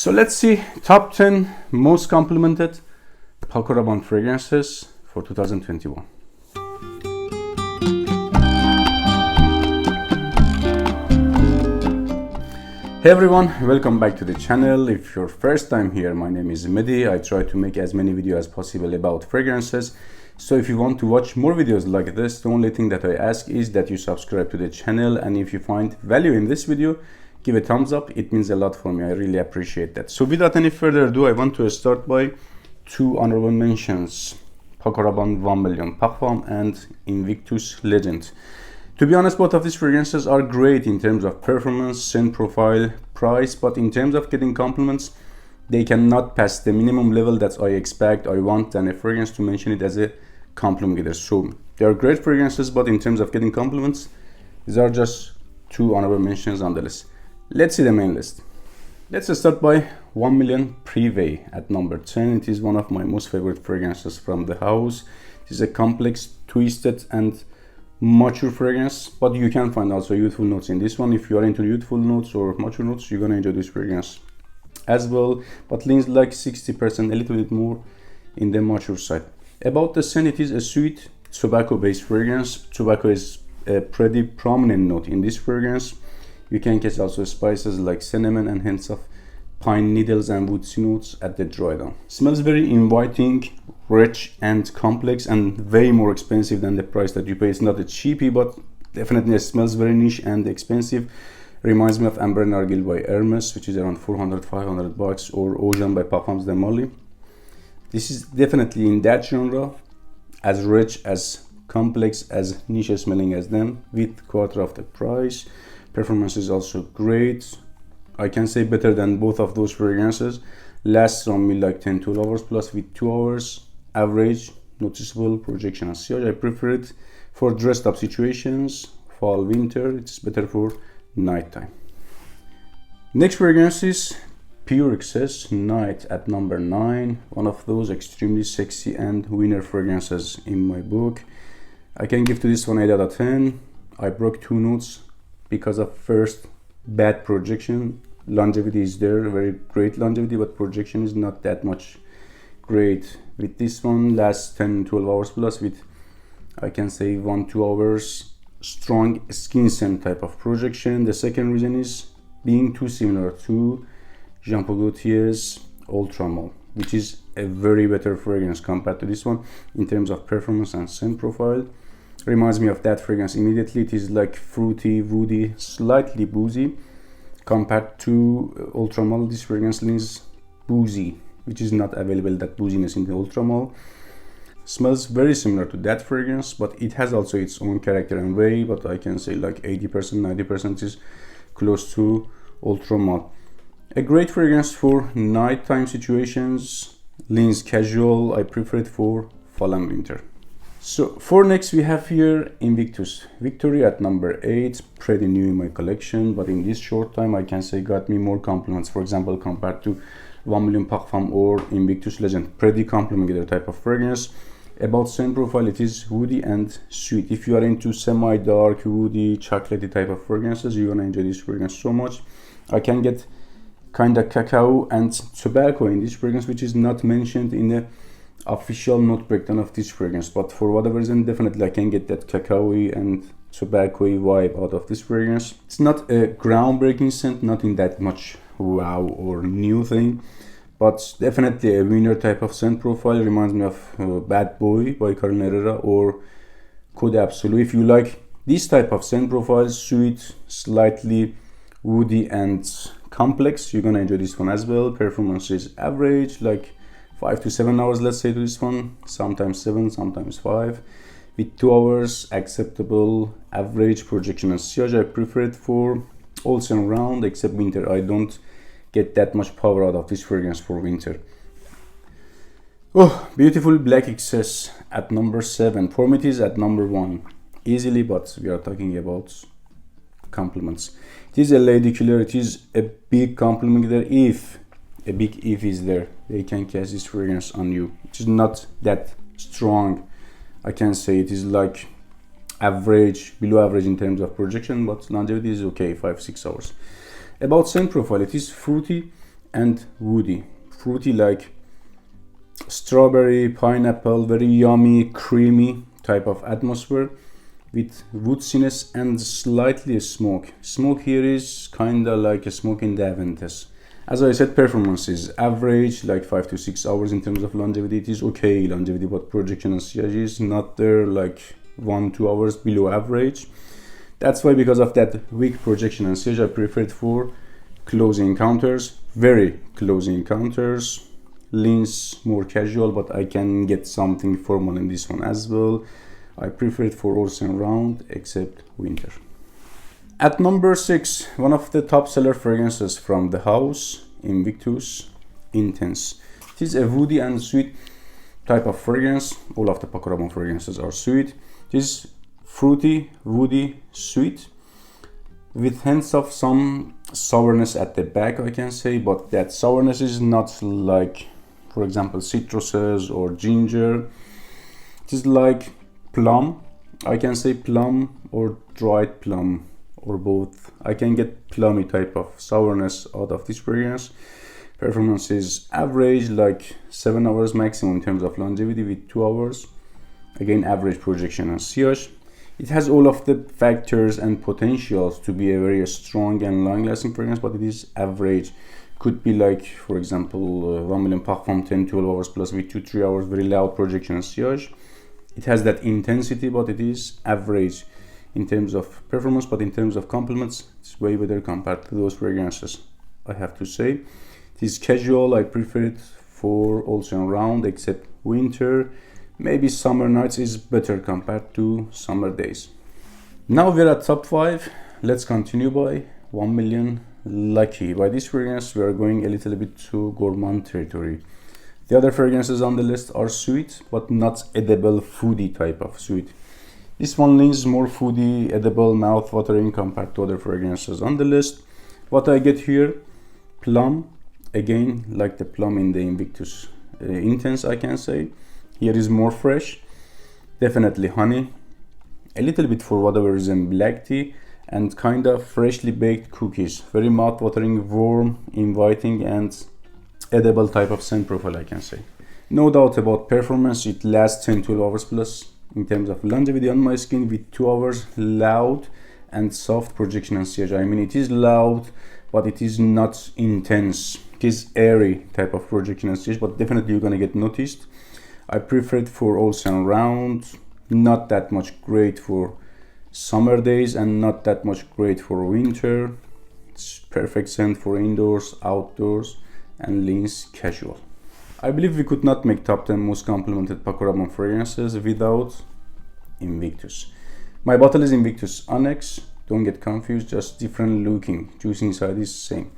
So let's see top 10 most complimented Paco Rabanne fragrances for 2021. Hey everyone, welcome back to the channel. If your first time here, my name is Mehdi. I try to make as many videos as possible about fragrances. So if you want to watch more videos like this, the only thing that I ask is that you subscribe to the channel, and if you find value in this video, give a thumbs up. It means a lot for me. I really appreciate that. So without any further ado, I want to start by two honorable mentions: Paco Rabanne 1 Million Parfum and Invictus Legend. To be honest, both of these fragrances are great in terms of performance, scent profile, price, but in terms of getting compliments, they cannot pass the minimum level that I expect, I want, and a fragrance to mention it as a compliment either. So they are great fragrances, but in terms of getting compliments, these are just two honorable mentions on the list. Let's see the main list. Let's start by 1 Million Privé at number 10. It is one of my most favorite fragrances from the house. It is a complex, twisted, and mature fragrance, but you can find also youthful notes in this one. If you are into youthful notes or mature notes, you're gonna enjoy this fragrance as well, but leans like 60%, a little bit more in the mature side. About the scent, it is a sweet tobacco based fragrance. Tobacco is a pretty prominent note in this fragrance. You can catch also spices like cinnamon and hints of pine needles and woodsy notes at the dry down. Smells very inviting, rich and complex, and way more expensive than the price that you pay. It's not a cheapie, but definitely it smells very niche and expensive. Reminds me of Amber Nargile by Hermes, which is around 400-500 bucks, or Ocean by Parfums de Marly. This is definitely in that genre, as rich, as complex, as niche smelling as them, with quarter of the price. Performance is also great. I can say better than both of those fragrances. Lasts from me like 10-12 hours plus, with 2 hours average noticeable projection and sillage. I prefer it for dressed up situations, fall, winter. It's better for nighttime. Next fragrance is Pure Excess Night at number 9. One of those extremely sexy and winner fragrances in my book. I can give to this one 8 out of 10. I broke 2 notes because of first bad projection. Longevity is there, very great longevity, but projection is not that much great. With this one, lasts 10-12 hours plus, with I can say 1-2 hours strong skin scent type of projection. The second reason is being too similar to Jean Paul Gaultier's Ultra Male, which is a very better fragrance compared to this one in terms of performance and scent profile. Reminds me of that fragrance immediately. It is like fruity, woody, slightly boozy. Compared to Ultra Male, this fragrance leans boozy, which is not available, that booziness in the Ultra Male. Smells very similar to that fragrance, but it has also its own character and way, but I can say like 80%, 90% is close to Ultra Male. A great fragrance for nighttime situations, leans casual. I prefer it for fall and winter. So for next, we have here Invictus Victory at number 8. Pretty new in my collection, but in this short time I can say got me more compliments. For example, compared to 1 Million Parfum or Invictus Legend, pretty complimentary type of fragrance. About scent profile, it is woody and sweet. If you are into semi-dark, woody, chocolatey type of fragrances, you're gonna enjoy this fragrance so much. I can get kind of cacao and tobacco in this fragrance, which is not mentioned in the official note breakdown of this fragrance, but for whatever reason, definitely I can get that cacao-y and tobacco-y vibe out of this fragrance. It's not a groundbreaking scent, nothing that much wow or new thing, but definitely a winner type of scent profile. Reminds me of Bad Boy by Carolina Herrera or Code Absolute. If you like this type of scent profile, sweet, slightly woody and complex, you're gonna enjoy this one as well. Performance is average, like 5 to 7 hours, let's say, to this one. Sometimes 7, sometimes 5. With 2 hours, acceptable average projection and sillage. I prefer it for all season round, except winter. I don't get that much power out of this fragrance for winter. Oh, beautiful Black Excess at number 7. For me, it is at number 1. Easily, but we are talking about compliments. It is a lady killer. It is a big compliment there. If a big if is there, they can cast this fragrance on you. It is not that strong. I can say it is like average, below average in terms of projection, but longevity is okay, 5-6 hours. About scent profile, it is fruity and woody, fruity, like strawberry, pineapple, very yummy, creamy type of atmosphere with woodiness and slightly smoke. Smoke here is kinda like a smoke in the Aventus. As I said, performance is average, like 5 to 6 hours. In terms of longevity, it is okay longevity, but projection and sillage is not there, like 1-2 hours below average. That's why, because of that weak projection and sillage, I prefer it for close encounters, very close encounters. Leans more casual, but I can get something formal in this one as well. I prefer it for all season round except winter. At number 6, one of the top seller fragrances from the house, Invictus Intense. It is a woody and sweet type of fragrance. All of the Paco Rabanne fragrances are sweet. It is fruity, woody, sweet, with hints of some sourness at the back, I can say, but that sourness is not like, for example, citruses or ginger. It is like plum, I can say plum or dried plum or both. I can get plummy type of sourness out of this fragrance. Performance is average, like 7 hours maximum in terms of longevity with 2 hours. Again, average projection and sillage. It has all of the factors and potentials to be a very strong and long-lasting fragrance, but it is average. Could be like, for example, 1 million parfum 10-12 hours plus with 2-3 hours very loud projection and sillage. It has that intensity, but it is average in terms of performance, but in terms of compliments, it's way better compared to those fragrances, I have to say. It is casual. I prefer it for all season round except winter. Maybe summer nights is better compared to summer days. Now we're at top 5. Let's continue by 1 million Lucky. By this fragrance we are going a little bit to gourmand territory. The other fragrances on the list are sweet, but not edible foodie type of sweet. This one leans more foodie, edible, mouth-watering compared to other fragrances on the list. What I get here, plum, again like the plum in the Invictus Intense, I can say. Here is more fresh, definitely honey, a little bit for whatever reason black tea, and kind of freshly baked cookies. Very mouth-watering, warm, inviting, and edible type of scent profile, I can say. No doubt about performance, it lasts 10-12 hours plus. In terms of longevity on my skin, with 2 hours loud and soft projection and sillage. I mean, it is loud, but it is not intense. It is airy type of projection and sillage, but definitely you're gonna get noticed. I prefer it for all season round. Not that much great for summer days and not that much great for winter. It's perfect scent for indoors, outdoors, and leans casual. I believe we could not make top 10 most complimented Paco Rabanne fragrances without Invictus. My bottle is Invictus Onyx, don't get confused, just different looking. Juice inside is same.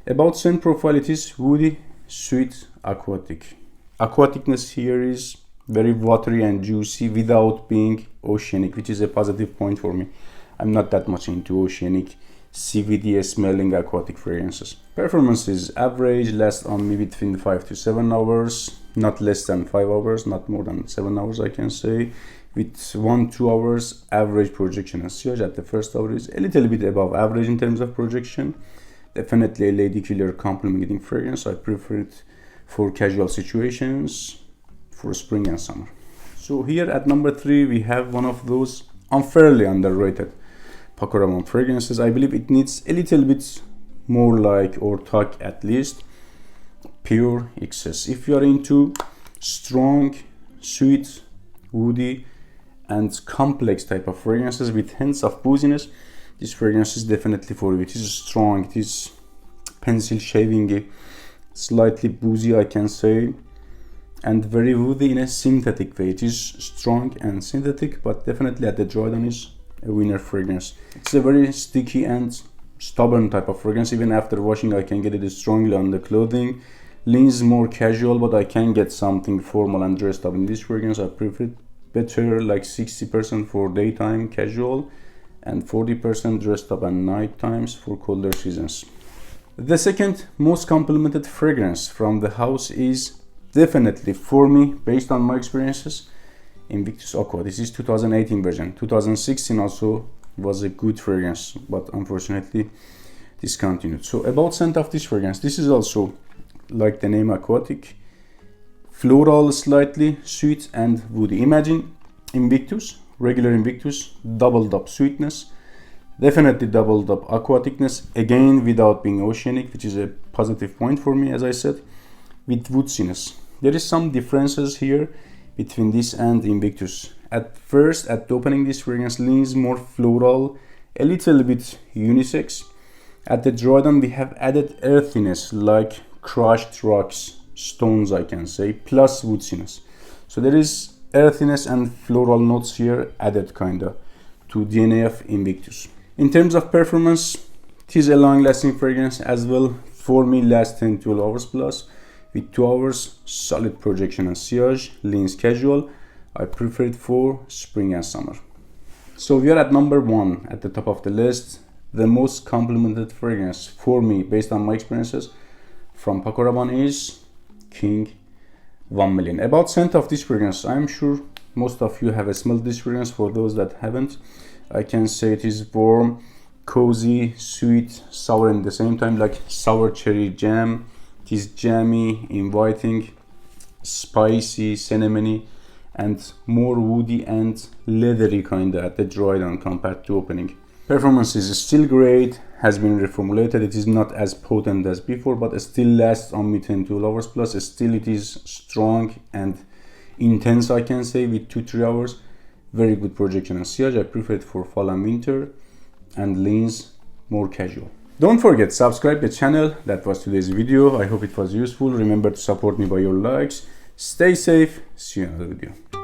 About scent profile, it is woody, sweet, aquatic. Aquaticness here is very watery and juicy without being oceanic, which is a positive point for me. I'm not that much into oceanic CVD smelling aquatic fragrances. Performance is average, lasts on me between 5 to 7 hours, not less than 5 hours, not more than 7 hours, I can say. With 1-2 hours average projection and sillage. At the first hour is a little bit above average in terms of projection. Definitely a lady killer complimenting fragrance. I prefer it for casual situations, for spring and summer. So here at number 3 we have one of those unfairly underrated Paco Rabanne fragrances. I believe it needs a little bit more like, or talk at least, Pure Excess. If you are into strong, sweet, woody, and complex type of fragrances with hints of booziness, this fragrance is definitely for you. It is strong, it is pencil shaving, slightly boozy, I can say, and very woody in a synthetic way. It is strong and synthetic, but definitely at the dry down is a winner fragrance. It's a very sticky and stubborn type of fragrance. Even after washing I can get it strongly on the clothing. Leans more casual, but I can get something formal and dressed up in this fragrance. I prefer it better, like 60% for daytime casual and 40% dressed up at night times for colder seasons. The second most complimented fragrance from the house is definitely, for me, based on my experiences, Invictus Aqua. This is 2018 version. 2016 also was a good fragrance, but unfortunately discontinued. So about scent of this fragrance, this is also like the name Aquatic, floral, slightly sweet and woody. Imagine Invictus, regular Invictus, doubled up sweetness, definitely doubled up aquaticness, again without being oceanic, which is a positive point for me, as I said, with woodiness. There is some differences here between this and Invictus. At first, at the opening, this fragrance leans more floral, a little bit unisex. At the dry down, we have added earthiness like crushed rocks, stones, I can say, plus woodiness. So there is earthiness and floral notes here added kinda to DNA of Invictus. In terms of performance, it is a long-lasting fragrance as well. For me, lasts 10 to 12 hours plus, with 2 hours solid projection and sillage, leans casual. I prefer it for spring and summer. So we are at number 1 at the top of the list, the most complimented fragrance for me based on my experiences from Paco Rabanne is King 1 million. About scent of this fragrance, I'm sure most of you have smelled this fragrance. For those that haven't, I can say it is warm, cozy, sweet, sour at the same time, like sour cherry jam. It is jammy, inviting, spicy, cinnamony, and more woody and leathery kinda at the dry down compared to opening. Performance is still great, has been reformulated. It is not as potent as before, but it still lasts on me 10 to 12 hours plus. Still it is strong and intense, I can say, with 2-3 hours. Very good projection and sillage. I prefer it for fall and winter, and leans more casual. Don't forget, subscribe the channel. That was today's video. I hope it was useful. Remember to support me by your likes. Stay safe. See you in another video.